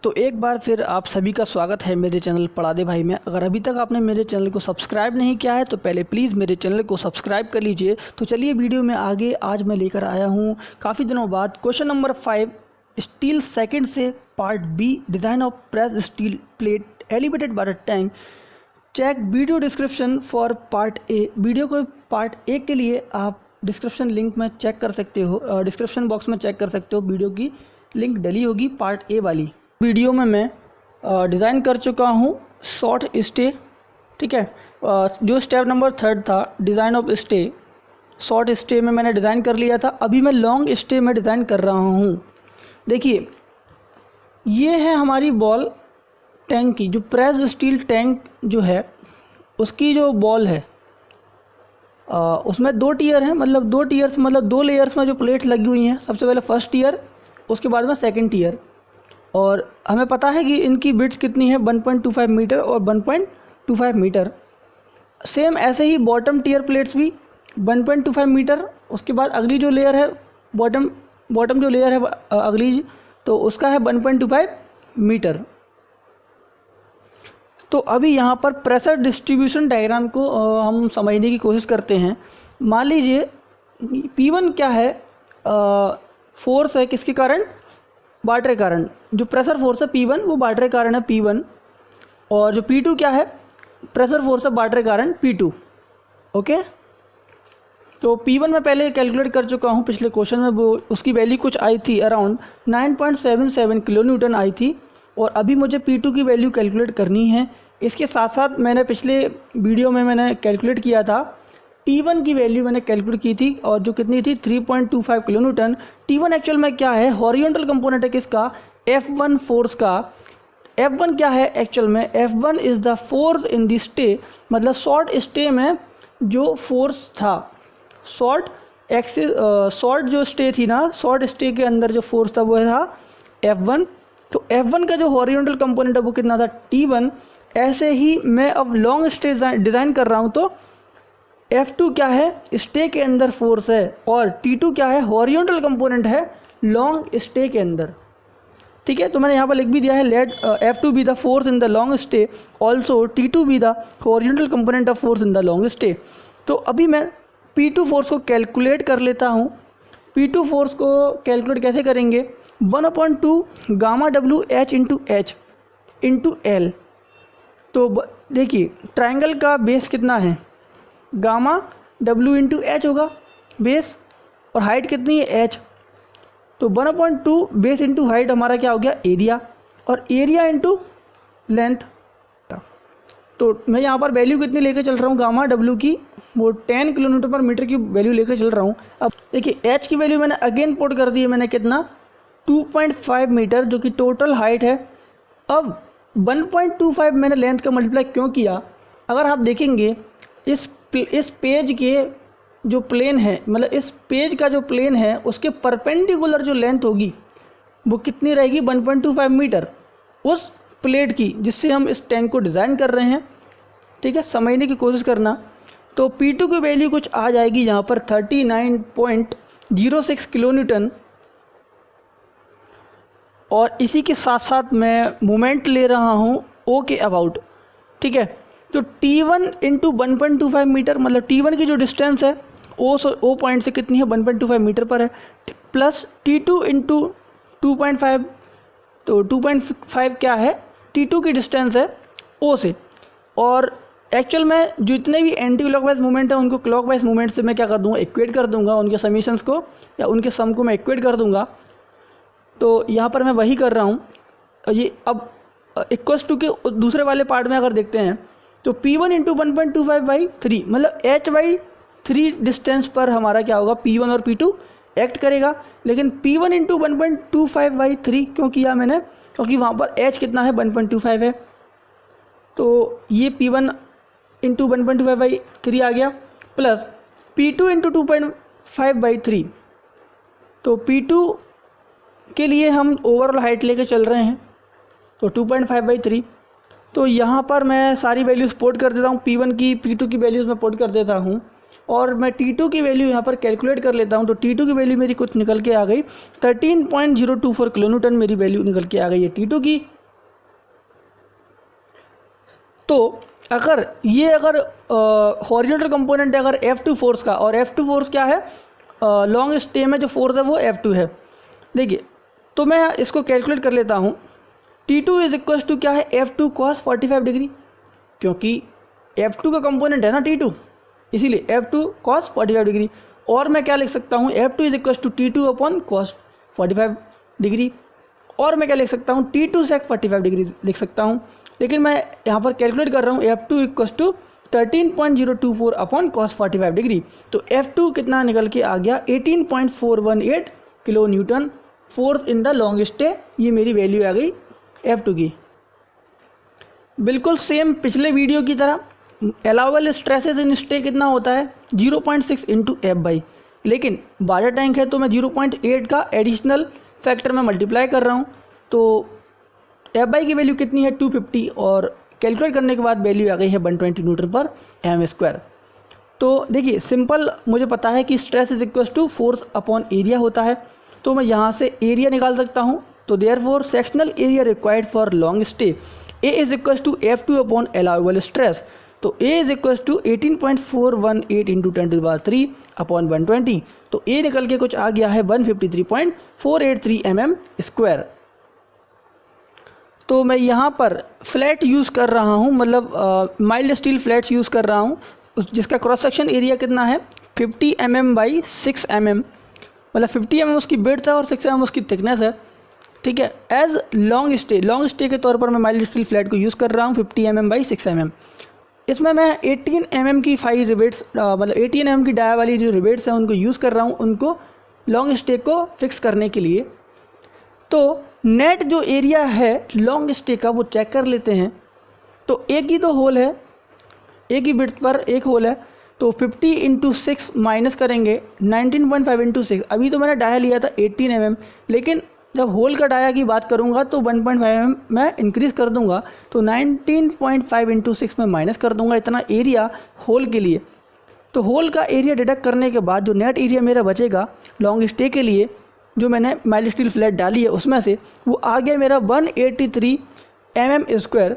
तो एक बार फिर आप सभी का स्वागत है मेरे चैनल पढ़ा दे भाई में। अगर अभी तक आपने मेरे चैनल को सब्सक्राइब नहीं किया है तो पहले प्लीज़ मेरे चैनल को सब्सक्राइब कर लीजिए। तो चलिए वीडियो में आगे आज मैं लेकर आया हूँ काफ़ी दिनों बाद क्वेश्चन नंबर 5 स्टील सेकंड से part B, design of press steel plate elevated water tank. Check video description for part A. Video को पार्ट ए के लिए आप डिस्क्रिप्शन लिंक में चेक कर सकते हो, डिस्क्रिप्शन बॉक्स में चेक कर सकते हो। वीडियो की लिंक डली होगी पार्ट ए वाली। वीडियो में मैं डिज़ाइन कर चुका हूँ शॉर्ट स्टे, ठीक है। जो स्टेप नंबर 3 था design of stay, short stay में मैंने डिज़ाइन कर लिया था। अभी मैं लॉन्ग स्टे में डिज़ाइन कर रहा हूँ। देखिए ये है हमारी बॉल टैंक की, जो प्रेस स्टील टैंक जो है उसकी जो बॉल है उसमें 2 टीयर हैं, मतलब 2 टीयर्स मतलब 2 लेयर्स में जो प्लेट्स लगी हुई हैं। सबसे पहले फर्स्ट टीयर, उसके बाद में सेकंड टीयर। और हमें पता है कि इनकी विड्थ कितनी है, 1.25 मीटर और 1.25 मीटर। सेम ऐसे ही बॉटम टीयर प्लेट्स भी 1.25 मीटर। उसके बाद अगली जो लेयर है बॉटम जो लेयर है अगली, तो उसका है 1.25 मीटर। तो अभी यहाँ पर प्रेशर डिस्ट्रीब्यूशन डायग्राम को हम समझने की कोशिश करते हैं। मान लीजिए P1 क्या है, फोर्स है किसके कारण, वाटर के कारण। जो प्रेशर फोर्स है P1 वो वाटर के कारण है P1, और जो P2 क्या है, प्रेशर फोर्स है वाटर के कारण P2। ओके, तो P1 मैं पहले कैलकुलेट कर चुका हूँ पिछले क्वेश्चन में। वो उसकी वैल्यू कुछ आई थी, अराउंड 9.77 किलो न्यूटन आई थी। और अभी मुझे P2 की वैल्यू कैलकुलेट करनी है। इसके साथ साथ मैंने पिछले वीडियो में मैंने कैलकुलेट किया था T1 की वैल्यू मैंने कैलकुलेट की थी, और जो कितनी थी 3.25 किलो न्यूटन। T1 एक्चुअल में क्या है, हॉरिजॉन्टल कंपोनेंट है किसका, F1 फोर्स का। F1 क्या है एक्चुअल में, F1 is the force in the stay, मतलब शॉर्ट स्टे में जो फोर्स था, शॉर्ट जो स्टे थी ना, शॉर्ट स्टे के अंदर जो फोर्स था वो था F1। तो F1 का जो हॉरिजॉन्टल कंपोनेंट है वो कितना था, T1। ऐसे ही मैं अब लॉन्ग स्टे डिज़ाइन कर रहा हूँ, तो F2 क्या है, स्टे के अंदर फोर्स है, और T2 क्या है, हॉरिजॉन्टल कंपोनेंट है लॉन्ग स्टे के अंदर। ठीक है, तो मैंने यहाँ पर लिख भी दिया है, let F2 be the force in the long stay, also T2 be the horizontal component of force in the long stay. तो अभी मैं P2 फोर्स को कैलकुलेट कर लेता हूँ। P2 फोर्स को कैलकुलेट कैसे करेंगे, 1/2 gamma W H into L. तो देखिए ट्रायंगल का बेस कितना है, गामा डब्ल्यू इंटू एच होगा बेस, और हाइट कितनी है h। तो 1/2 बेस इंटू हाइट हमारा क्या हो गया, एरिया, और एरिया इंटू लेंथ। तो मैं यहाँ पर वैल्यू कितनी लेकर चल रहा हूँ गामा डब्ल्यू की, वो 10 किलो न्यूटन पर मीटर की वैल्यू लेकर चल रहा हूँ। अब देखिए h की वैल्यू मैंने अगेन पुट कर दी है, मैंने कितना 2.5 मीटर, जो कि टोटल हाइट है। अब 1.25 मैंने लेंथ का मल्टीप्लाई क्यों किया, अगर आप देखेंगे इस पेज के जो प्लेन है, मतलब इस पेज का जो प्लेन है उसके परपेंडिकुलर जो लेंथ होगी वो कितनी रहेगी, 1.25 मीटर उस प्लेट की जिससे हम इस टैंक को डिज़ाइन कर रहे हैं। ठीक है, समझने की कोशिश करना। तो P2 की वैल्यू कुछ आ जाएगी यहाँ पर 39.06 किलो न्यूटन। और इसी के साथ साथ मैं मोमेंट ले रहा हूँ O के अबाउट। ठीक है, तो T1 इंटू 1.25 मीटर, मतलब T1 की जो डिस्टेंस है O पॉइंट से कितनी है, 1.25 मीटर पर है, प्लस T2 इंटू 2.5। तो 2.5 क्या है, T2 की डिस्टेंस है O से। और एक्चुअल में जितने भी एंटी क्लॉकवाइज मूवमेंट है उनको क्लॉकवाइज मूवमेंट से मैं क्या कर दूंगा, इक्वेट कर दूंगा, उनके समीशंस को या उनके सम को मैं इक्वेट कर दूंगा। तो यहाँ पर मैं वही कर रहा हूँ। ये अब इक्वल्स टू के दूसरे वाले पार्ट में अगर देखते हैं तो P1 इंटू 1.25/3, मतलब h/3 डिस्टेंस पर हमारा क्या होगा, P1 और P2 एक्ट करेगा। लेकिन P1 इंटू 1.25/3 क्यों किया मैंने, क्योंकि वहाँ पर h कितना है, 1.25 है। तो ये P1 इंटू 1.25/3 आ गया, प्लस P2 इंटू 2.5/3। तो P2 के लिए हम ओवरऑल हाइट लेके चल रहे हैं, तो 2.5/3। तो यहाँ पर मैं सारी वैल्यूज़ पोट कर देता हूँ, P1 की P2 की वैल्यूज़ मैं पोट कर देता हूँ। और मैं T2 की वैल्यू यहाँ पर कैलकुलेट कर लेता हूँ। तो T2 की वैल्यू मेरी कुछ निकल के आ गई 13.024 किलोन्यूटन मेरी वैल्यू निकल के आ गई है T2 की। तो अगर हॉरिजॉन्टल कंपोनेंट है अगर F2 फोर्स का, और F2 फोर्स क्या है, लॉन्ग स्टे में जो फोर्स है वो F2 है। देखिए तो मैं इसको कैलकुलेट कर लेता हूँ। T2 इज इक्वल टू क्या है, F2 cos 45 डिग्री, क्योंकि F2 का कंपोनेंट है ना T2, इसीलिए F2 cos 45 डिग्री। और मैं क्या लिख सकता हूँ, F2 is equal to T2 upon cos 45 degree. और मैं क्या लिख सकता हूँ, T2 sec 45 डिग्री लिख सकता हूँ। लेकिन मैं यहाँ पर कैलकुलेट कर रहा हूँ F2 equal to 13.024 upon cos 45 degree. तो F2 कितना निकल के आ गया, 18.418 kilo newton force in the long stay. ये मेरी वैल्यू आ गई F2 की। बिल्कुल सेम पिछले वीडियो की तरह अलाउबल स्ट्रेसेस इन स्टे कितना होता है, 0.6 इंटू F/, लेकिन वाटर टैंक है तो मैं 0.8 का एडिशनल फैक्टर में मल्टीप्लाई कर रहा हूँ। तो F/, की वैल्यू कितनी है, 250, और कैलकुलेट करने के बाद वैल्यू आ गई है 120 न्यूटन पर m²। तो देखिए सिंपल, मुझे पता है कि stress is equal to force upon area होता है, तो मैं यहाँ से एरिया निकाल सकता हूँ। तो therefore sectional area required for long stay A is equal to F2 upon allowable stress. तो A is equal to 18.418 into 10³ upon 120। तो A निकल के कुछ आ गया है 153.483 mm²। तो मैं यहाँ पर फ्लैट यूज़ कर रहा हूँ, मतलब माइल्ड स्टील फ्लैट्स यूज़ कर रहा हूँ, जिसका क्रॉस सेक्शन एरिया कितना है 50 mm बाई 6 mm, मतलब 50 mm उसकी विड्थ है और 6 mm उसकी थिकनेस है। ठीक है, एज लॉन्ग स्टे के तौर पर मैं माइल्ड स्टील फ्लैट को यूज़ कर रहा हूँ 50 mm बाई 6 mm। इसमें मैं 18 mm की 5 रिवेट्स, मतलब 18 mm की डाया वाली जो रिवेट्स हैं उनको यूज़ कर रहा हूँ, उनको लॉन्ग स्टे को फिक्स करने के लिए। तो नेट जो एरिया है लॉन्ग स्टे का वो चेक कर लेते हैं। तो एक ही तो होल है, एक ही विड्थ पर एक होल है, तो 50 इंटू 6 माइनस करेंगे 19.5 इंटू 6। अभी तो मैंने डाया लिया था 18 mm, लेकिन जब होल का डाया की बात करूंगा तो 1.5 mm मैं इंक्रीज़ कर दूंगा, तो 19.5 इंटू 6 में माइनस कर दूंगा, इतना एरिया होल के लिए। तो होल का एरिया डिडक्ट करने के बाद जो नेट एरिया मेरा बचेगा लॉन्ग स्टे के लिए, जो मैंने माइल्ड स्टील फ्लैट डाली है उसमें से, वो आ गया मेरा 183 mm²।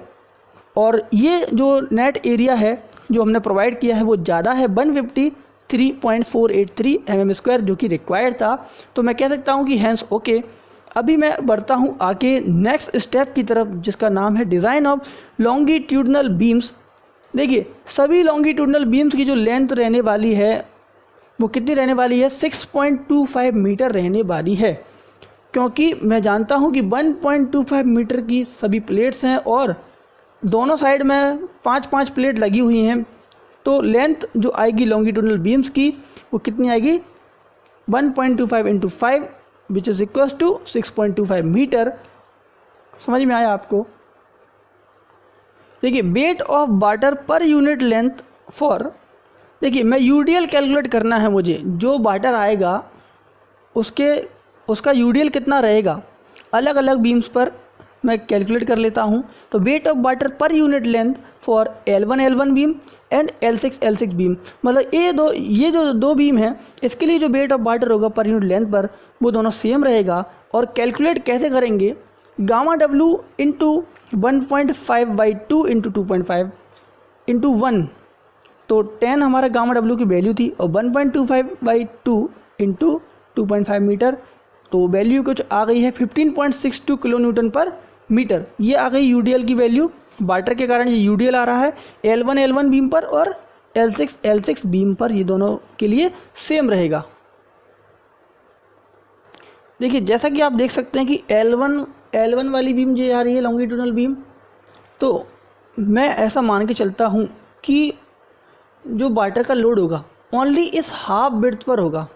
और ये जो नेट एरिया है जो हमने प्रोवाइड किया है वो ज़्यादा है, 153.483 mm², जो कि रिक्वायर्ड था। तो मैं कह सकता हूँ कि हैंस ओके। अभी मैं बढ़ता हूँ आगे नेक्स्ट स्टेप की तरफ, जिसका नाम है डिज़ाइन ऑफ लॉन्गिट्यूडनल बीम्स। देखिए सभी लॉन्गिट्यूडनल बीम्स की जो लेंथ रहने वाली है वो कितनी रहने वाली है, 6.25 मीटर रहने वाली है, क्योंकि मैं जानता हूँ कि 1.25 मीटर की सभी प्लेट्स हैं और दोनों साइड में 5-5 प्लेट लगी हुई हैं। तो लेंथ जो आएगी लॉन्गिट्यूडनल बीम्स की वो कितनी आएगी, 1.25 into 5 which is equals to 6.25 metre. समझ में आया आपको। देखिए वेट ऑफ वाटर पर यूनिट लेंथ फॉर, देखिए मैं यूडीएल कैलकुलेट करना है मुझे, जो वाटर आएगा उसका यूडीएल कितना रहेगा अलग अलग बीम्स पर मैं कैलकुलेट कर लेता हूँ। तो वेट ऑफ वाटर पर unit length for L1 beam and L6 beam, मतलब ये जो दो बीम हैं इसके लिए जो वेट ऑफ वाटर होगा पर यूनिट लेंथ पर वो दोनों सेम रहेगा। और कैलकुलेट कैसे करेंगे, gamma W into 1.5/2 into 2.5 into 1, तो 10 हमारा गामा W की वैल्यू थी, और 1.25/2 इंटू 2.5 मीटर, तो वैल्यू कुछ आ गई है 15.62 किलो न्यूटन पर मीटर। ये आ गई यूडीएल की वैल्यू, वाटर के कारण ये यूडीएल आ रहा है L1 बीम पर और L6 बीम पर, ये दोनों के लिए सेम रहेगा। देखिए जैसा कि आप देख सकते हैं कि L1 वाली बीम जो आ रही है लॉन्गिट्यूडनल बीम, तो मैं ऐसा मान के चलता हूँ कि जो वाटर का लोड होगा ओनली इस हाफ विड्थ पर होगा।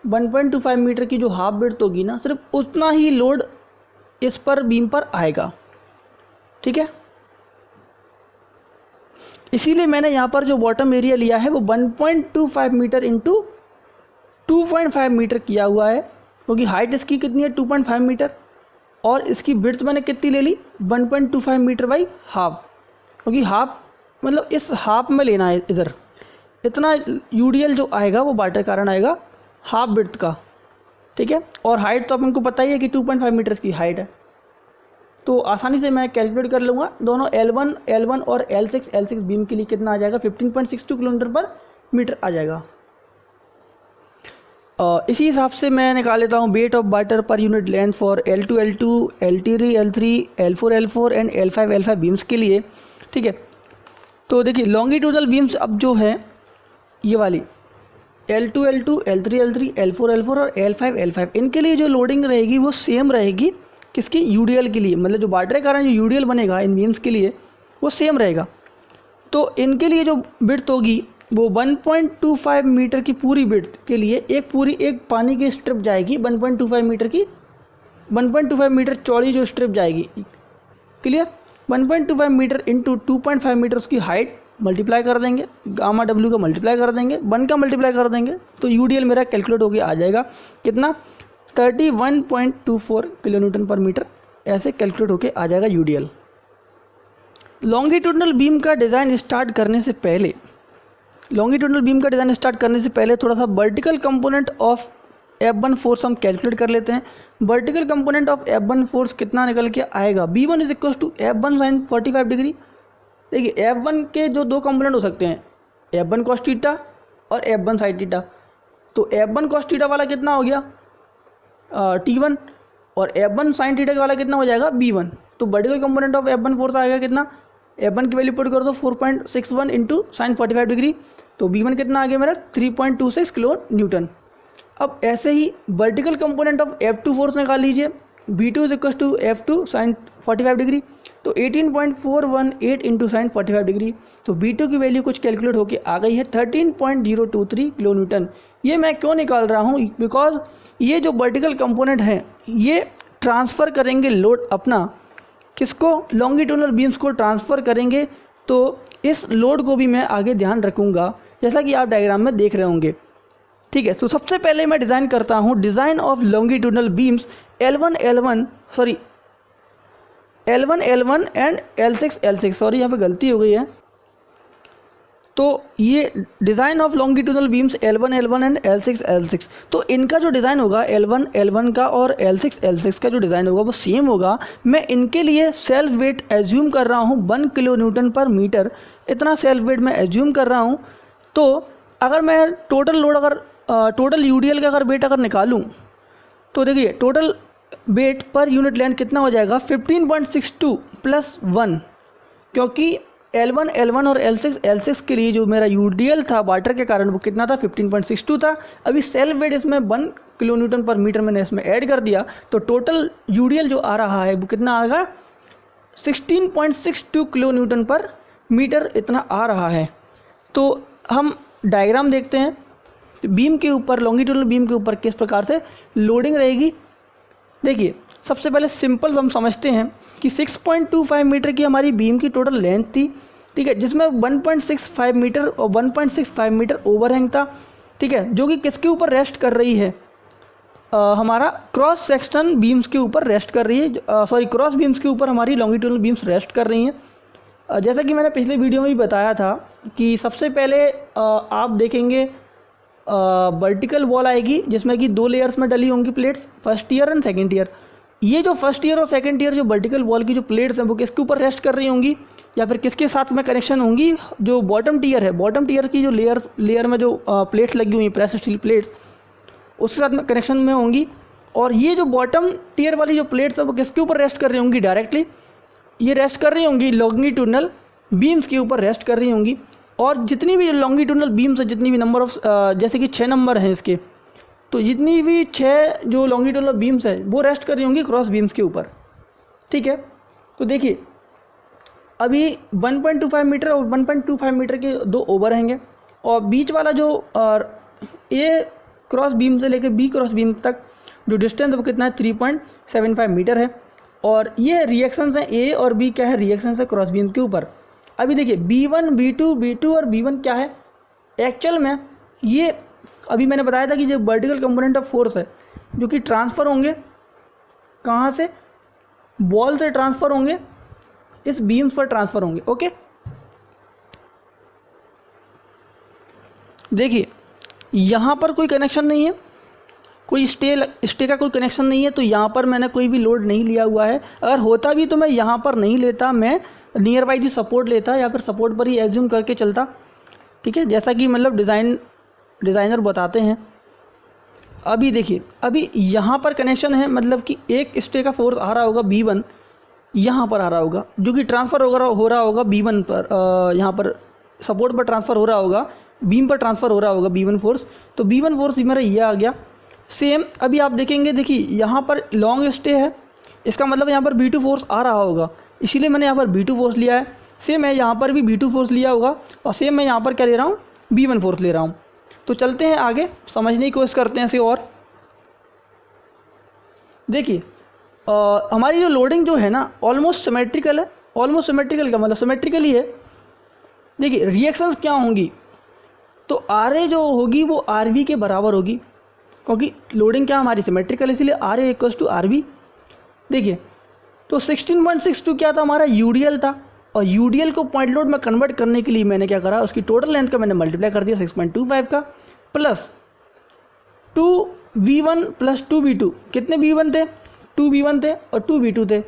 1.25 मीटर की जो हाफ विड्थ होगी ना, सिर्फ उतना ही लोड इस पर बीम पर आएगा। ठीक है, इसीलिए मैंने यहाँ पर जो बॉटम एरिया लिया है वो 1.25 मीटर इंटू 2.5 मीटर किया हुआ है, क्योंकि हाइट इसकी कितनी है 2.5 मीटर, और इसकी विड्थ मैंने कितनी ले ली 1.25 मीटर बाई हाफ, क्योंकि हाफ मतलब इस हाफ में लेना है, इधर इतना यूडीएल जो आएगा वो बाटर के कारण आएगा हाफ विड्थ का, ठीक है। और हाइट तो आपको पता ही है कि 2.5 मीटर्स की हाइट है, तो आसानी से मैं कैलकुलेट कर लूँगा दोनों L1 और L6 बीम के लिए कितना आ जाएगा, 15.62 किलोमीटर पर मीटर आ जाएगा। इसी हिसाब से मैं निकाल लेता हूँ वेट ऑफ बाटर पर unit length for L2 L3 L4 L4 and L5 beams के लिए, ठीक है। तो देखिए लॉन्गिट्यूडनल बीम्स अब जो है ये वाली L2 L3 L4 और L5 इनके लिए जो लोडिंग रहेगी वो सेम रहेगी किसकी, यूडीएल के लिए, मतलब जो बाटर के कारण जो यूडीएल बनेगा इन बीम्स के लिए वो सेम रहेगा। तो इनके लिए जो विड्थ होगी वो 1.25 मीटर की पूरी विड्थ के लिए एक पानी की स्ट्रिप जाएगी 1.25 मीटर की, 1.25 मीटर चौड़ी जो स्ट्रिप जाएगी, क्लियर। 1.25 मीटर इंटू 2.5 मीटर उसकी हाइट मल्टीप्लाई कर देंगे, गामा डब्ल्यू का मल्टीप्लाई कर देंगे, 1 का मल्टीप्लाई कर देंगे, तो यूडीएल मेरा कैलकुलेट होकर आ जाएगा कितना, 31.24 किलो न्यूटन पर मीटर, ऐसे कैलकुलेट होके आ जाएगा यूडीएल। लॉन्गिट्यूडनल बीम का डिज़ाइन स्टार्ट करने से पहले थोड़ा सा vertical component of F1 force हम कैलकुलेट कर लेते हैं। Vertical component of F1 force कितना निकल के आएगा, B1 is equal to F1 sine 45 degree. देखिए F1 के जो दो कंपोनेंट हो सकते हैं, F1 कॉस थीटा और F1 साइन थीटा। तो F1 कॉस थीटा वाला कितना हो गया T1 और F1 साइन थीटा वाला कितना हो जाएगा B1। तो vertical component of F1 force आएगा कितना, F1 की वैल्यू पुट कर दो 4.61 इंटू साइन 45 डिग्री, तो B1 कितना आ गया मेरा 3.26 किलो न्यूटन। अब ऐसे ही vertical component of F2 force निकाल लीजिए, B2 is equal to F2 sine 45 degree, तो 18.418 इंटू साइन 45 डिग्री, तो B2 की वैल्यू कुछ कैलकुलेट होके आ गई है 13.023 किलो न्यूटन। ये मैं क्यों निकाल रहा हूँ, बिकॉज ये जो वर्टिकल कंपोनेंट हैं ये ट्रांसफ़र करेंगे लोड अपना, किसको, लॉन्गिट्यूडनल बीम्स को ट्रांसफ़र करेंगे, तो इस लोड को भी मैं आगे ध्यान रखूँगा जैसा कि आप डायग्राम में देख रहे होंगे, ठीक है। तो सबसे पहले मैं डिज़ाइन करता हूँ design of longitudinal beams L1 and L6 sorry यहाँ पे गलती हो गई है। तो ये design of longitudinal beams L1 and L6 तो इनका जो डिज़ाइन होगा L1 का और L6 का जो डिज़ाइन होगा वो सेम होगा। मैं इनके लिए सेल्फ वेट एज्यूम कर रहा हूँ 1 किलो न्यूटन पर मीटर, इतना सेल्फ वेट मैं एज्यूम कर रहा हूँ। तो अगर मैं टोटल यूडीएल का अगर वेट अगर निकालूँ तो देखिए टोटल वेट पर यूनिट लेंथ कितना हो जाएगा 15.62 प्लस 1, क्योंकि L1 और L6 के लिए जो मेरा यूडीएल था वाटर के कारण वो कितना था 15.62 था। अभी सेल्फ वेट इसमें 1 किलो न्यूटन पर मीटर मैंने इसमें ऐड कर दिया, तो टोटल यूडीएल जो आ रहा है वो कितना आएगा 16.62 किलो न्यूटन पर मीटर इतना आ रहा है। तो हम डायग्राम देखते हैं बीम के ऊपर, लॉन्गिट्यूडनल बीम के ऊपर किस प्रकार से लोडिंग रहेगी। देखिए सबसे पहले सिंपल हम समझते हैं कि 6.25 मीटर की हमारी बीम की टोटल लेंथ थी, ठीक है, जिसमें 1.65 मीटर और 1.65 मीटर ओवरहैंग था, ठीक है, जो कि किसके ऊपर रेस्ट कर रही है, हमारा क्रॉस सेक्शन बीम्स के ऊपर रेस्ट कर रही है, क्रॉस बीम्स के ऊपर हमारी लॉन्गिट्यूडनल बीम्स रेस्ट कर रही हैं। जैसा कि मैंने पिछले वीडियो में भी बताया था कि सबसे पहले आप देखेंगे वर्टिकल वॉल आएगी जिसमें कि 2 लेयर्स में डली होंगी plates, first year and second year. ये जो फर्स्ट ईयर और सेकंड ईयर जो वर्टिकल वॉल की जो प्लेट्स हैं वो किसके ऊपर रेस्ट कर रही होंगी या फिर किसके साथ में कनेक्शन होंगी, जो बॉटम टीयर है, बॉटम टीयर की जो लेयर में जो प्लेट्स लगी हुई प्रेस स्टील प्लेट्स उसके साथ में कनेक्शन में होंगी। और ये जो बॉटम टीयर वाली जो प्लेट्स है वो किसके ऊपर रेस्ट कर रही होंगी, डायरेक्टली ये रेस्ट कर रही होंगी लॉन्गिट्यूडनल बीम्स के ऊपर रेस्ट कर रही होंगी। और जितनी भी लॉन्गिट्यूडनल बीम्स है, जितनी भी नंबर ऑफ जैसे कि 6 नंबर हैं इसके, तो जितनी भी 6 जो लॉन्गिट्यूडनल बीम्स है वो रेस्ट कर रही होंगी क्रॉस बीम्स के ऊपर, ठीक है। तो देखिए अभी 1.25 मीटर और 1.25 मीटर के 2 ओवर हैंगे और बीच वाला जो ए क्रॉस बीम से लेकर बी क्रॉस बीम तक जो डिस्टेंस है वो कितना है 3.75 मीटर है। और ये रिएक्शंस हैं ए और बी, क्या है, रिएक्शंस है क्रॉस बीम के ऊपर। अभी देखिए B1 B2 और B1 क्या है एक्चुअल में, ये अभी मैंने बताया था कि जो वर्टिकल कंपोनेंट ऑफ फोर्स है जो कि ट्रांसफ़र होंगे कहाँ से, बॉल से ट्रांसफ़र होंगे, इस बीम्स पर ट्रांसफ़र होंगे, ओके। देखिए यहाँ पर कोई कनेक्शन नहीं है, कोई स्टे का कोई कनेक्शन नहीं है, तो यहाँ पर मैंने कोई भी लोड नहीं लिया हुआ है। अगर होता भी तो मैं यहाँ पर नहीं लेता, मैं नियर बाई दी सपोर्ट लेता या फिर सपोर्ट पर ही एज्यूम करके चलता। ठीक है, जैसा कि मतलब डिज़ाइनर बताते हैं। अभी देखिए, अभी यहाँ पर कनेक्शन है, मतलब कि एक स्टे का फोर्स आ रहा होगा B1 यहाँ पर आ रहा होगा, जो कि ट्रांसफ़र हो रहा होगा B1 पर, यहाँ पर सपोर्ट पर ट्रांसफ़र हो रहा होगा, बीम पर ट्रांसफ़र हो रहा होगा B1 फोर्स। तो B1 फोर्स मेरा ये आ गया। सेम अभी आप देखेंगे, देखिए यहाँ पर लॉन्ग स्टे है, इसका मतलब यहाँ पर B2 फोर्स आ रहा होगा, इसीलिए मैंने यहाँ पर B2 फोर्स लिया है। सेम मैं यहाँ पर भी B2 फोर्स लिया होगा, और सेम मैं यहाँ पर क्या ले रहा हूँ, B1 फोर्स ले रहा हूँ। तो चलते हैं आगे, समझने की कोशिश करते हैं इसे। और देखिए हमारी जो लोडिंग जो है ना ऑलमोस्ट सिमेट्रिकल है। ऑलमोस्ट सिमेट्रिकल का मतलब सिमेट्रिकल ही है। देखिए रिएक्शंस क्या होंगी, तो RA जो होगी वो RV के बराबर होगी, क्योंकि लोडिंग क्या हमारी सिमेट्रिकल, इसीलिए RA इक्वल्स टू RV। देखिए तो 16.62 क्या था, हमारा UDL था, और UDL को पॉइंट लोड में कन्वर्ट करने के लिए मैंने क्या करा, उसकी टोटल लेंथ का मैंने मल्टीप्लाई कर दिया 6.25 का, प्लस 2V1 प्लस 2V2। कितने V1 थे, 2V1 थे और 2V2 थे,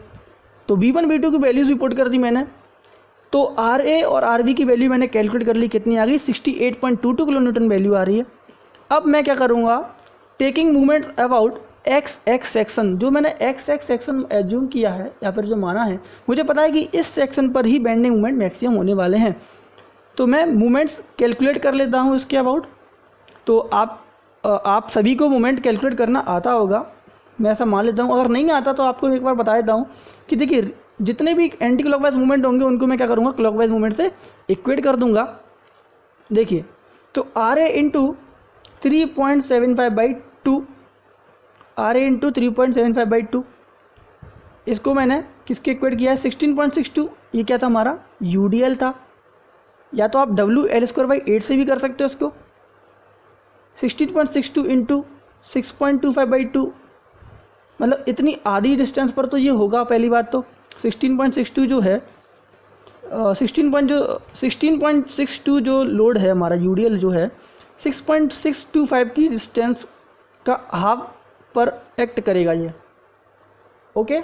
तो V1 V2 की वैल्यूज़ भी पुट कर दी मैंने। तो RA और RV की वैल्यू मैंने कैलकुलेट कर ली, कितनी आ गई, 68.22 किलो न्यूटन वैल्यू आ रही है। अब मैं क्या करूँगा, taking movements about XX section, जो मैंने XX सेक्शन एज्यूम किया है या फिर जो माना है, मुझे पता है कि इस सेक्शन पर ही बेंडिंग मूवमेंट मैक्सिमम होने वाले हैं, तो मैं मूवमेंट्स कैलकुलेट कर लेता हूँ इसके अबाउट। तो आप सभी को मूवमेंट कैलकुलेट करना आता होगा, मैं ऐसा मान लेता हूँ। अगर नहीं आता तो आपको एक बार बता देता हूँ कि देखिए जितने भी एंटी क्लॉकवाइज मूवमेंट होंगे उनको मैं क्या करूँगा, क्लॉकवाइज मूवमेंट से इक्वेट कर दूँगा। देखिए तो RA इंटू 3.75/2, RA इंटू 3.75/2, इसको मैंने किसके इक्वेट किया है, 16.62। ये क्या था, हमारा UDL था, या तो आप WL²/8 से भी कर सकते हो इसको। 16.62 इंटू 6.25/2, मतलब इतनी आधी डिस्टेंस पर तो ये होगा। पहली बात तो 16.62 जो है 16.62 जो लोड है हमारा UDL जो है 6.625 की डिस्टेंस का हाफ पर एक्ट करेगा ये। ओके,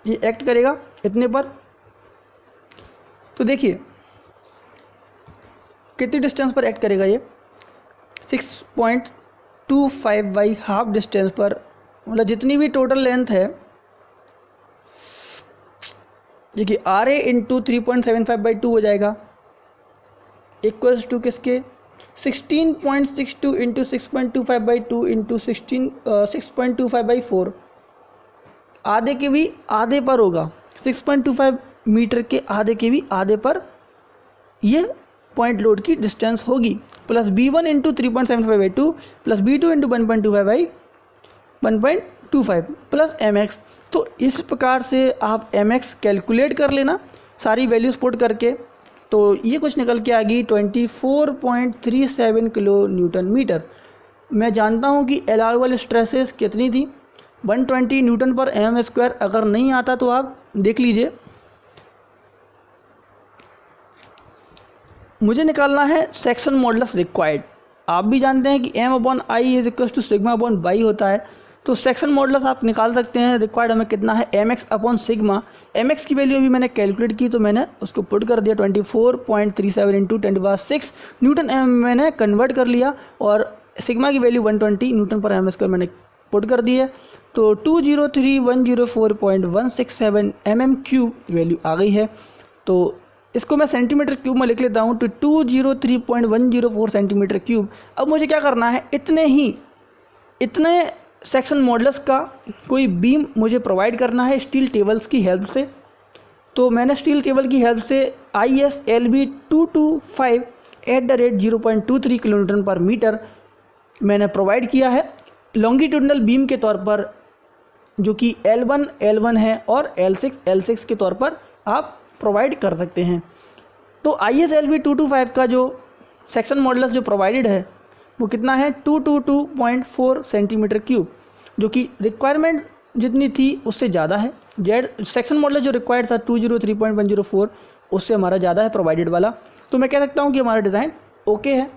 ये एक्ट करेगा इतने पर। तो देखिए कितनी डिस्टेंस पर एक्ट करेगा ये, 6.25 बाई हाफ डिस्टेंस पर, मतलब जितनी भी टोटल लेंथ है। देखिए RA इंटू 3.75/2 हो जाएगा, इक्वल्स टू किसके, 16.62 इंटू 6.25/2 इंटू 6.25/4, आधे के भी आधे पर होगा, 6.25 मीटर के आधे के भी आधे पर ये पॉइंट लोड की डिस्टेंस होगी, plus B1 into 3.75/2 plus B2 into 1.25 plus MX। तो इस प्रकार से आप MX कैलकुलेट कर लेना सारी वैल्यूज पुट करके, तो ये कुछ निकल के आ गई 24.37 किलो न्यूटन मीटर। मैं जानता हूँ कि अलाउबल स्ट्रेसेस कितनी थी, 120 न्यूटन पर mm²। अगर नहीं आता तो आप देख लीजिए। मुझे निकालना है सेक्शन मॉडुलस रिक्वायर्ड। आप भी जानते हैं कि M/I इज इक्वल टू सिग्मा/बाई होता है, तो सेक्शन मॉडुलस आप निकाल सकते हैं। रिक्वायर्ड हमें कितना है, mx/सिग्मा। mx की वैल्यू अभी मैंने कैलकुलेट की, तो मैंने उसको पुट कर दिया 24.37 इंटू 10⁻⁶ न्यूटन एम मैंने कन्वर्ट कर लिया, और सिग्मा की वैल्यू 120 न्यूटन पर mm² मैंने पुट कर दी है। तो 203,104.167 mm³ वैल्यू आ गई है। तो इसको मैं सेंटीमीटर क्यूब में लिख लेता हूँ, तो 203.104 सेंटीमीटर क्यूब। अब मुझे क्या करना है, इतने सेक्शन मॉडुलस का कोई बीम मुझे प्रोवाइड करना है स्टील टेबल्स की हेल्प से। तो मैंने स्टील टेबल की हेल्प से ISLB 225 @0.23 किलो न्यूटन पर मीटर मैंने प्रोवाइड किया है लॉन्गिट्यूडनल बीम के तौर पर, जो कि L1 है, और L6 के तौर पर आप प्रोवाइड कर सकते हैं। तो ISLB 225 का जो सेक्शन मॉडुलस जो प्रोवाइडेड है वो कितना है, 222.4 सेंटीमीटर क्यूब, जो कि रिक्वायरमेंट जितनी थी उससे ज़्यादा है। जेड सेक्शन मॉडुलस जो रिक्वायर्ड था 203.104, उससे हमारा ज़्यादा है प्रोवाइडेड वाला। तो मैं कह सकता हूँ कि हमारा डिज़ाइन ओके है।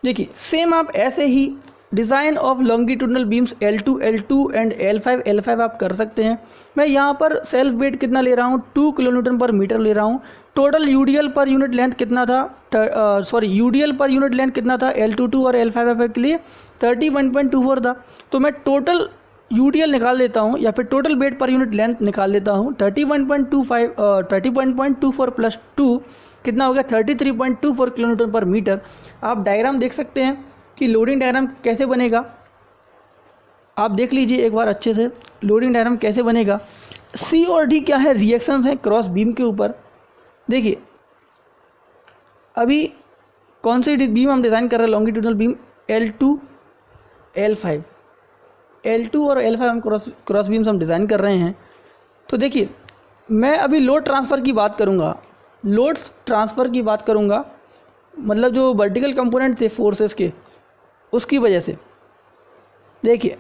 देखिए सेम आप ऐसे ही design of longitudinal beams L2 L2 and L5 आप कर सकते हैं। मैं यहाँ पर सेल्फ वेट कितना ले रहा हूँ, 2 किलोन्यूटन पर मीटर ले रहा हूँ। टोटल यूडीएल पर यूनिट लेंथ कितना था, यूडीएल पर यूनिट लेंथ कितना था L22 और L5 के लिए 31.24 था। तो मैं टोटल यूडीएल निकाल लेता हूँ या फिर टोटल वेट पर यूनिट लेंथ निकाल लेता हूँ। 30.24 प्लस 2 कितना हो गया, 33.24 किलोमीटर पर मीटर। आप डायग्राम देख सकते हैं कि लोडिंग डायग्राम कैसे बनेगा, आप देख लीजिए एक बार अच्छे से लोडिंग डायग्राम कैसे बनेगा। सी और डी क्या है, रिएक्शंस हैं क्रॉस बीम के ऊपर। देखिए अभी कौन सी बीम हम डिज़ाइन कर रहे हैं, लॉन्गिट्यूडनल बीम L2 L5 और L5 हम क्रॉस बीम्स हम डिज़ाइन कर रहे हैं। तो देखिए मैं अभी लोड ट्रांसफ़र की बात करूँगा, लोड्स ट्रांसफ़र की बात करूँगा, मतलब जो वर्टिकल कंपोनेंट थे फोर्सेस के उसकी वजह से। देखिए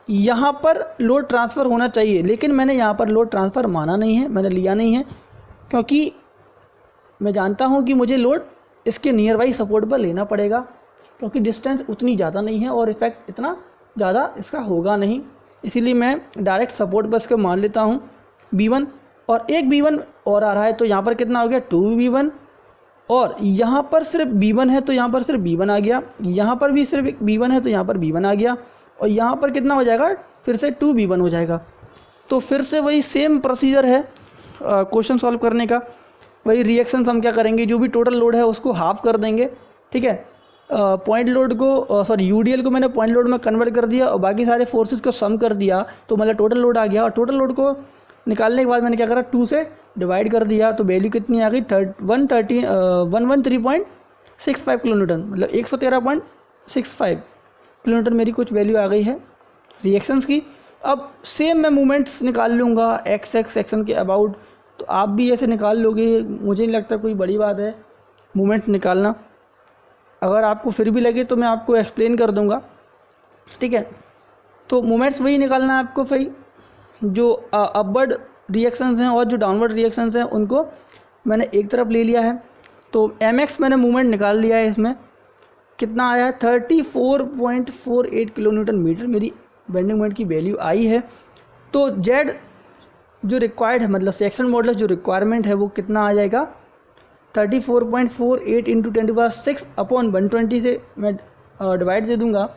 यहाँ पर लोड ट्रांसफ़र होना चाहिए, लेकिन मैंने यहाँ पर लोड ट्रांसफ़र माना नहीं है, मैंने लिया नहीं है, क्योंकि मैं जानता हूँ कि मुझे लोड इसके नियर बाई सपोर्ट पर लेना पड़ेगा, क्योंकि डिस्टेंस उतनी ज़्यादा नहीं है और इफेक्ट इतना ज़्यादा इसका होगा नहीं। इसीलिए मैं डायरेक्ट सपोर्ट पर इसको मान लेता हूँ B1, और एक B1 और आ रहा है, तो यहाँ पर कितना हो गया 2B1, और यहाँ पर सिर्फ B1 है तो यहाँ पर सिर्फ B1 आ गया, यहाँ पर भी सिर्फ B1 है तो यहाँ पर B1 आ गया, और यहाँ पर कितना हो जाएगा, फिर से 2B1 हो जाएगा। तो फिर से वही सेम प्रोसीजर है क्वेश्चन सॉल्व करने का। वही रिएक्शंस हम क्या करेंगे, जो भी टोटल लोड है उसको हाफ कर देंगे, ठीक है। पॉइंट लोड को यूडीएल को मैंने पॉइंट लोड में कन्वर्ट कर दिया और बाकी सारे फोर्सेस को सम कर दिया, तो मतलब टोटल लोड आ गया। और टोटल लोड को निकालने के बाद मैंने क्या करा, 2 से डिवाइड कर दिया, तो वैल्यू कितनी आ गई 113.65 किलोमीटर, मतलब 113.65 किलोमीटर मेरी कुछ वैल्यू आ गई है रिएक्शंस की। अब सेम मैं मूवमेंट्स निकाल लूँगा एक्स सेक्शन के अबाउट, तो आप भी ऐसे निकाल लोगे, मुझे नहीं लगता कोई बड़ी बात है मूवमेंट निकालना। अगर आपको फिर भी लगे तो मैं आपको एक्सप्लेन कर दूँगा, ठीक है। तो मूवमेंट्स वही निकालना है आपको, भाई जो अपवर्ड रिएक्शंस हैं और जो डाउनवर्ड रिएक्शंस हैं उनको मैंने एक तरफ ले लिया है। तो mx मैंने मूवमेंट निकाल लिया है, इसमें कितना आया है 34.48 किलोन्यूटन मीटर मेरी बेंडिंग मोमेंट की वैल्यू आई है। तो z जो रिक्वायर्ड है, मतलब सेक्शन मॉडुलस जो रिक्वायरमेंट है वो कितना आ जाएगा 34.48 इंटू 10⁻6 अपॉन 120 से मैं डिवाइड दे दूँगा,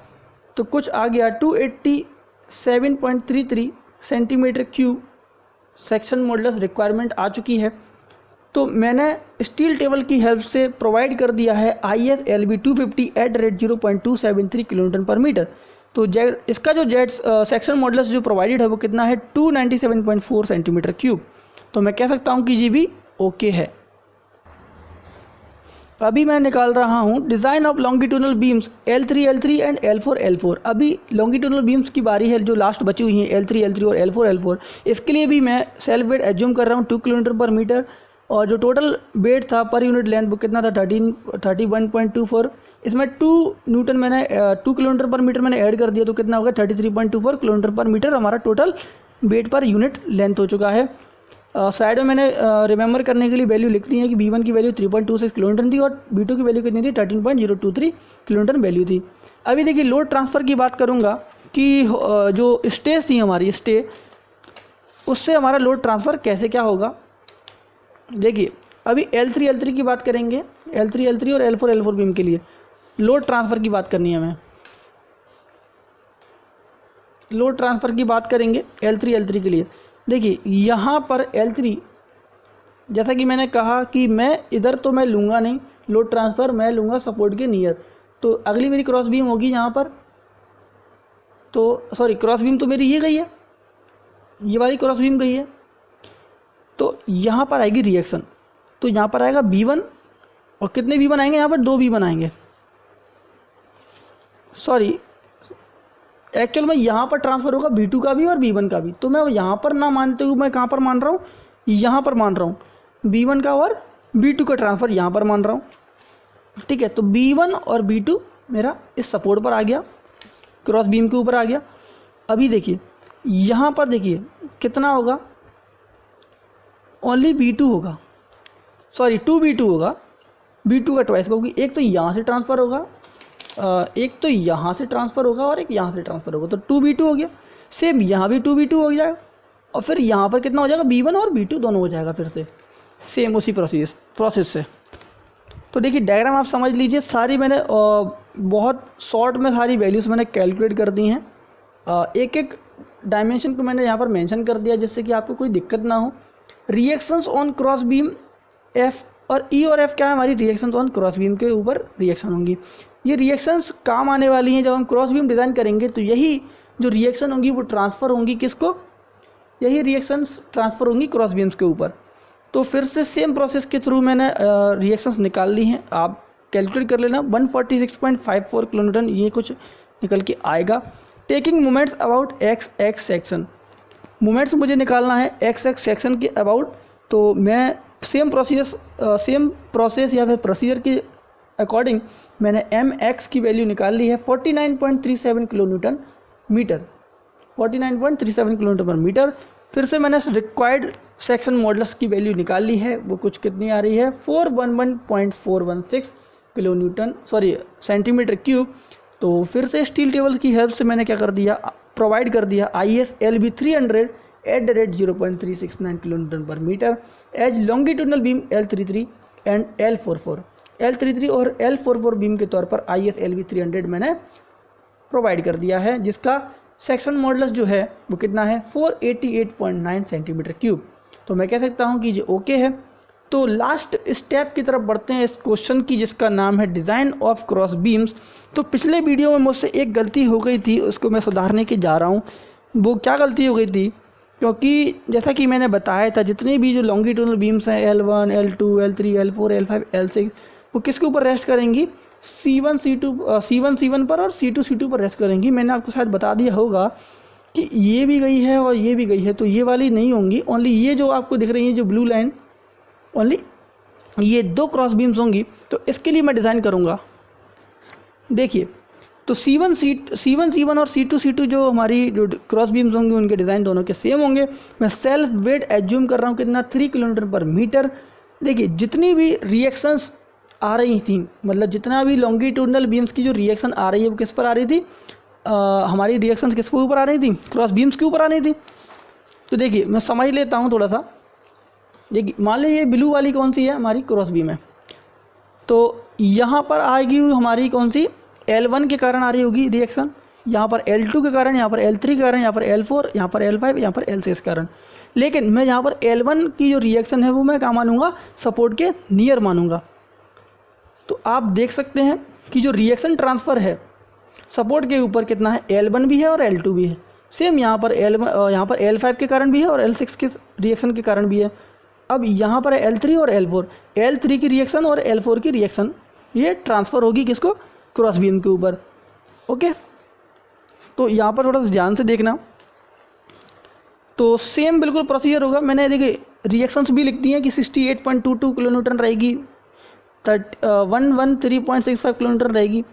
तो कुछ आ गया 287.33 centimetre cube section modulus requirement आ चुकी है। तो मैंने स्टील टेबल की हेल्प से प्रोवाइड कर दिया है ISLB 250 एट रेट 0.273 किलोमीटर पर मीटर। तो इसका जो जेट सेक्शन मॉडुलस जो प्रोवाइडेड है वो कितना है 297.4 सेंटीमीटर क्यूब। तो मैं कह सकता हूँ कि जी भी ओके है। अभी मैं निकाल रहा हूँ design of longitudinal beams L3 and L4 अभी लॉन्गिट्यूडनल बीम्स की बारी है जो लास्ट बची हुई हैं L3 और L4। इसके लिए भी मैं सेल्फ वेट एज्यूम कर रहा हूँ 2 किलोमीटर पर मीटर, और जो टोटल वेट था पर यूनिट लेंथ वो कितना था 31.24। इसमें 2 न्यूटन मैंने 2 किलोमीटर पर मीटर मैंने ऐड कर दिया, तो कितना होगा 33.24 किलोमीटर पर मीटर हमारा टोटल वेट पर यूनिट लेंथ हो चुका है। साइड में मैंने रिमेंबर करने के लिए वैल्यू लिख दी है कि B1 की वैल्यू 3.26 किलोमीटर थी और B2 की वैल्यू कितनी थी 13.023 किलोमीटर वैल्यू थी। अभी देखिए लोड ट्रांसफ़र की बात करूँगा कि जो स्टेज थी हमारी स्टे, उससे हमारा लोड ट्रांसफ़र कैसे क्या होगा। देखिए अभी L3 की बात करेंगे, L3 और L4 बीम के लिए लोड ट्रांसफ़र की बात करनी है हमें। लोड ट्रांसफ़र की बात करेंगे L3 के लिए। देखिए यहाँ पर L3, जैसा कि मैंने कहा कि मैं इधर तो मैं लूँगा नहीं लोड ट्रांसफ़र, मैं लूँगा सपोर्ट के नियर। तो अगली मेरी क्रॉस बीम होगी यहाँ पर, तो क्रॉस बीम तो मेरी ये गई है, ये वाली क्रॉस बीम गई है। तो यहाँ पर आएगी रिएक्शन, तो यहाँ पर आएगा B1, और कितने B1 आएंगे यहाँ पर 2 B1 आएंगे। एक्चुअल में यहाँ पर ट्रांसफ़र होगा B2 का भी और B1 का भी, तो मैं यहाँ पर ना मानते हुए मैं कहाँ पर मान रहा हूँ, यहाँ पर मान रहा हूँ B1 का और B2 का ट्रांसफ़र यहाँ पर मान रहा हूँ, ठीक है। तो B1 और B2 मेरा इस सपोर्ट पर आ गया, क्रॉस बीम के ऊपर आ गया। अभी देखिए यहाँ पर देखिए कितना होगा, ओनली B2 होगा, 2B2 होगा, B2 का ट्वाइस होगी। एक तो यहाँ से ट्रांसफ़र होगा एक तो यहाँ से ट्रांसफ़र होगा और एक यहाँ से ट्रांसफ़र होगा, तो 2v2 हो गया। सेम यहाँ भी 2v2 हो जाएगा और फिर यहाँ पर कितना हो जाएगा, b1 और b2 दोनों हो जाएगा फिर से सेम उसी प्रोसेस से। तो देखिए डायग्राम आप समझ लीजिए, सारी मैंने बहुत शॉर्ट में सारी वैल्यूज़ मैंने कैलकुलेट कर दी हैं। एक एक डायमेंशन को मैंने यहाँ पर मेंशन कर दिया जिससे कि आपको कोई दिक्कत ना हो। Reactions on cross beam F और ई और एफ क्या है, हमारी रिएक्शंस ऑन क्रॉस बीम के ऊपर रिएक्शन होंगी। ये रिएक्शंस काम आने वाली हैं जब हम क्रॉस बीम डिज़ाइन करेंगे, तो यही जो रिएक्शन होंगी वो ट्रांसफ़र होंगी किसको, यही रिएक्शंस ट्रांसफ़र होंगी क्रॉस बीम्स के ऊपर। तो फिर से सेम प्रोसेस के थ्रू मैंने रिएक्शंस निकाल ली हैं, आप कैलकुलेट कर लेना। 146.54 किलोन्यूटन ये कुछ निकल के आएगा। Taking moments about x x section, moments मुझे निकालना है एक्स एक्स सेक्शन के अबाउट। तो मैं सेम प्रोसेस या फिर प्रोसीजर के अकॉर्डिंग मैंने एम एक्स की वैल्यू निकाल ली है 49.37 किलोन्यूटन मीटर, 49.37 किलोमीटर पर मीटर। फिर से मैंने रिक्वायर्ड सेक्शन मॉडुलस की वैल्यू निकाल ली है, वो कुछ कितनी आ रही है 411.416 किलोन्यूटन सेंटीमीटर क्यूब। तो फिर से स्टील टेबल की हेल्प से मैंने क्या कर दिया, प्रोवाइड कर दिया ISLB 300 @ 0.369 किलोन्यूटन पर metre as longitudinal beam L33 and L44। L33 और L44 बीम के तौर पर ISLB 300 मैंने प्रोवाइड कर दिया है, जिसका सेक्शन मॉडुलस जो है वो कितना है 488.9 सेंटीमीटर क्यूब। तो मैं कह सकता हूँ कि ये ओके है। तो लास्ट स्टेप की तरफ बढ़ते हैं इस क्वेश्चन की, जिसका नाम है डिज़ाइन ऑफ क्रॉस बीम्स। तो पिछले वीडियो में मुझसे एक गलती हो गई थी, उसको मैं सुधारने की जा रहा हूँ। वो क्या गलती हो गई थी, क्योंकि जैसा कि मैंने बताया था जितनी भी जो लॉन्गिट्यूडनल बीम्स हैं L1, L2, L3, L4, L5, L6 वो किसके ऊपर रेस्ट करेंगी, C1 पर और C2 पर रेस्ट करेंगी। मैंने आपको शायद बता दिया होगा कि ये भी गई है और ये भी गई है, तो ये वाली नहीं होंगी, ओनली ये जो आपको दिख रही है जो ब्लू लाइन, ओनली ये 2 क्रॉस बीम्स होंगी। तो इसके लिए मैं डिज़ाइन करूँगा, देखिए तो C1 और C2 जो हमारी जो क्रॉस बीम्स होंगे उनके डिज़ाइन दोनों के सेम होंगे। मैं सेल्फ वेट एज्यूम कर रहा हूँ कितना 3 किलोमीटर पर मीटर। देखिए जितनी भी रिएक्शंस आ रही थी, मतलब जितना भी लॉन्गिट्यूडनल बीम्स की जो रिएक्शन आ रही है वो किस पर आ रही थी, हमारी रिएक्शंस किस के ऊपर आ रही थी, क्रॉस बीम्स के ऊपर आ रही थी। तो देखिए मैं समझ लेता हूँ थोड़ा सा। देखिए मान लीजिए ये ब्लू वाली कौन सी है, हमारी क्रॉस बीम है। तो यहाँ पर आएगी हमारी कौन सी, L1 के कारण आ रही होगी रिएक्शन, यहाँ पर L2 के कारण, यहाँ पर L3 के कारण, यहाँ पर L4, यहाँ पर L5, यहाँ पर L6 के कारण। लेकिन मैं यहाँ पर L1 की जो रिएक्शन है वो मैं क्या मानूंगा, सपोर्ट के नियर मानूंगा। तो आप देख सकते हैं कि जो रिएक्शन ट्रांसफ़र है सपोर्ट के ऊपर कितना है, L1 भी है और L2 भी है। सेम यहाँ पर L5 के कारण भी है और L6 के रिएक्शन के कारण भी है। अब यहाँ पर L3 और L4, L3 की रिएक्शन और L4 की रिएक्शन ये ट्रांसफ़र होगी किसको, क्रॉस बीम के ऊपर। ओके, तो यहाँ पर थोड़ा सा ध्यान से देखना। तो सेम बिल्कुल प्रोसीजर होगा। मैंने देखिए रिएक्शंस भी लिख दी हैं कि 68.22 किलोन्यूटन रहेगी, 113.65 किलोमीटर रहेगी।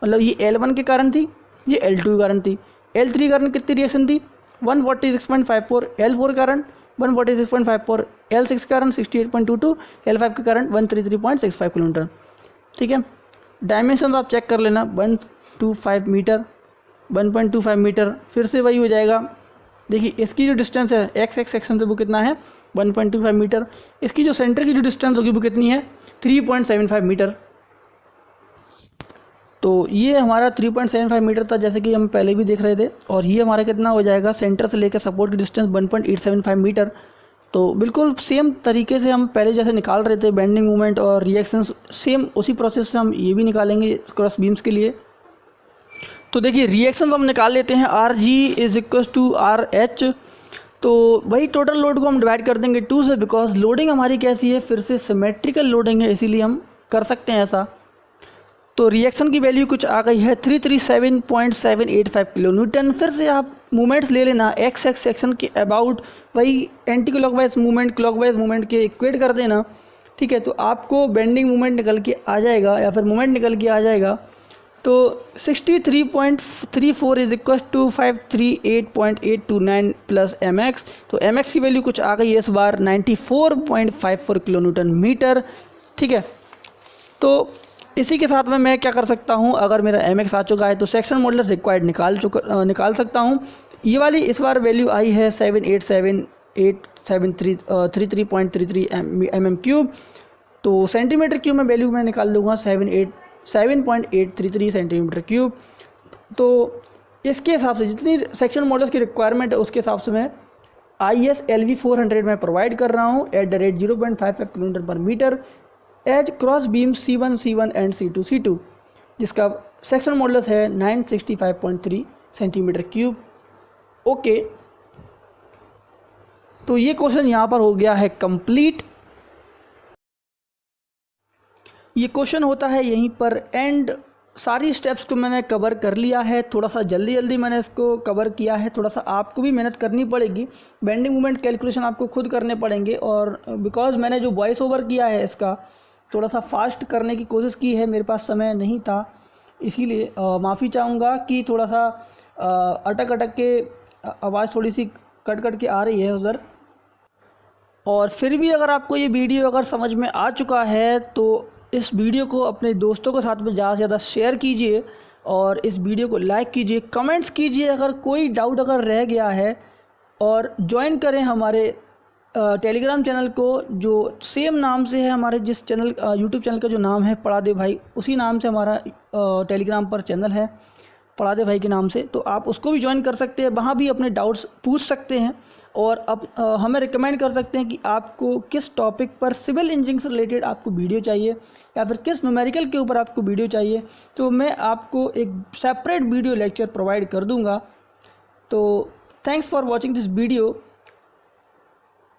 मतलब ये L1 के कारण थी, ये L2 के कारण थी। L3 के कारण कितनी रिएक्शन थी 146.54, L4 के कारण 146.54, L6 के कारण 68.22, L5 के कारण 133.65 किलोमीटर। ठीक है, डायमेंशन आप चेक कर लेना, 125 मीटर, 1.25 मीटर, फिर से वही हो जाएगा। देखिए इसकी जो डिस्टेंस है एक्स एक्स सेक्शन से वो कितना है 1.25 मीटर। इसकी जो सेंटर की जो डिस्टेंस होगी वो कितनी है 3.75 मीटर। तो ये हमारा 3.75 मीटर था जैसे कि हम पहले भी देख रहे थे। और ये हमारा कितना हो जाएगा, सेंटर से लेकर सपोर्ट की डिस्टेंस 1.875 मीटर। तो बिल्कुल सेम तरीके से हम पहले जैसे निकाल रहे थे बेंडिंग मूवमेंट और रिएक्शंस, सेम उसी प्रोसेस से हम ये भी निकालेंगे क्रॉस बीम्स के लिए। तो देखिए रिएक्शन हम निकाल लेते हैं, RG = RH। तो वही टोटल लोड को हम डिवाइड कर देंगे 2 से, बिकॉज लोडिंग हमारी कैसी है, फिर से सिमेट्रिकल लोडिंग है, इसीलिए हम कर सकते हैं ऐसा। तो रिएक्शन की वैल्यू कुछ आ गई है 337.785 किलोन्यूटन। फिर से आप मूवमेंट्स ले लेना एक्स एक्स सेक्शन के अबाउट, वही anti clockwise movement clockwise movement के इक्वेट कर देना। ठीक है, तो आपको बेंडिंग मूवमेंट निकल के आ जाएगा या फिर मूवमेंट निकल के आ जाएगा। तो 63.34 = 538.829 प्लस mx। तो mx की वैल्यू कुछ आ गई है इस बार 94.54 किलोन्यूटन मीटर। ठीक है, तो इसी के साथ में मैं क्या कर सकता हूँ, अगर मेरा MX आ चुका है तो सेक्शन मॉडुलस रिक्वायर्ड निकाल सकता हूँ। ये वाली इस बार वैल्यू आई है 787.33 mm3। तो सेंटीमीटर क्यूब में वैल्यू मैं निकाल लूँगा 7.833 सेंटीमीटर क्यूब। तो इसके हिसाब से जितनी सेक्शन मॉडल्स की रिक्वायरमेंट है उसके हिसाब से मैं IS LV 400 में प्रोवाइड कर रहा हूँ एट द रेट 0.55 किलोमीटर पर metre as cross beam C1 C1 and C2 C2, जिसका सेक्शन मॉडुलस है 965.3 सेंटीमीटर क्यूब। ओके, तो ये क्वेश्चन यहाँ पर हो गया है कंप्लीट। ये क्वेश्चन होता है यहीं पर एंड। सारी स्टेप्स को मैंने कवर कर लिया है, थोड़ा सा जल्दी मैंने इसको कवर किया है। थोड़ा सा आपको भी मेहनत करनी पड़ेगी, बेंडिंग मोमेंट कैलकुलेशन आपको खुद करने पड़ेंगे। और बिकॉज मैंने जो वॉइस ओवर किया है इसका थोड़ा सा फास्ट करने की कोशिश की है, मेरे पास समय नहीं था, इसीलिए माफ़ी चाहूँगा कि थोड़ा सा अटक के आवाज़ थोड़ी सी कट के आ रही है उधर। और फिर भी अगर आपको ये वीडियो अगर समझ में आ चुका है तो इस वीडियो को अपने दोस्तों के साथ में ज़्यादा से ज़्यादा शेयर कीजिए और इस वीडियो को लाइक कीजिए, कमेंट्स कीजिए अगर कोई डाउट अगर रह गया है, और ज्वाइन करें हमारे टेलीग्राम चैनल को जो सेम नाम से है हमारे जिस चैनल यूट्यूब चैनल का जो नाम है पढ़ा दे भाई, उसी नाम से हमारा टेलीग्राम पर चैनल है पढ़ा दे भाई के नाम से। तो आप उसको भी ज्वाइन कर सकते हैं, वहाँ भी अपने डाउट्स पूछ सकते हैं और अब हमें रिकमेंड कर सकते हैं कि आपको किस टॉपिक पर सिविल इंजीनियरिंग से रिलेटेड आपको वीडियो चाहिए या फिर किस न्यूमेरिकल के ऊपर आपको वीडियो चाहिए, तो मैं आपको एक सेपरेट वीडियो लेक्चर प्रोवाइड कर दूँगा। तो thanks for watching this video.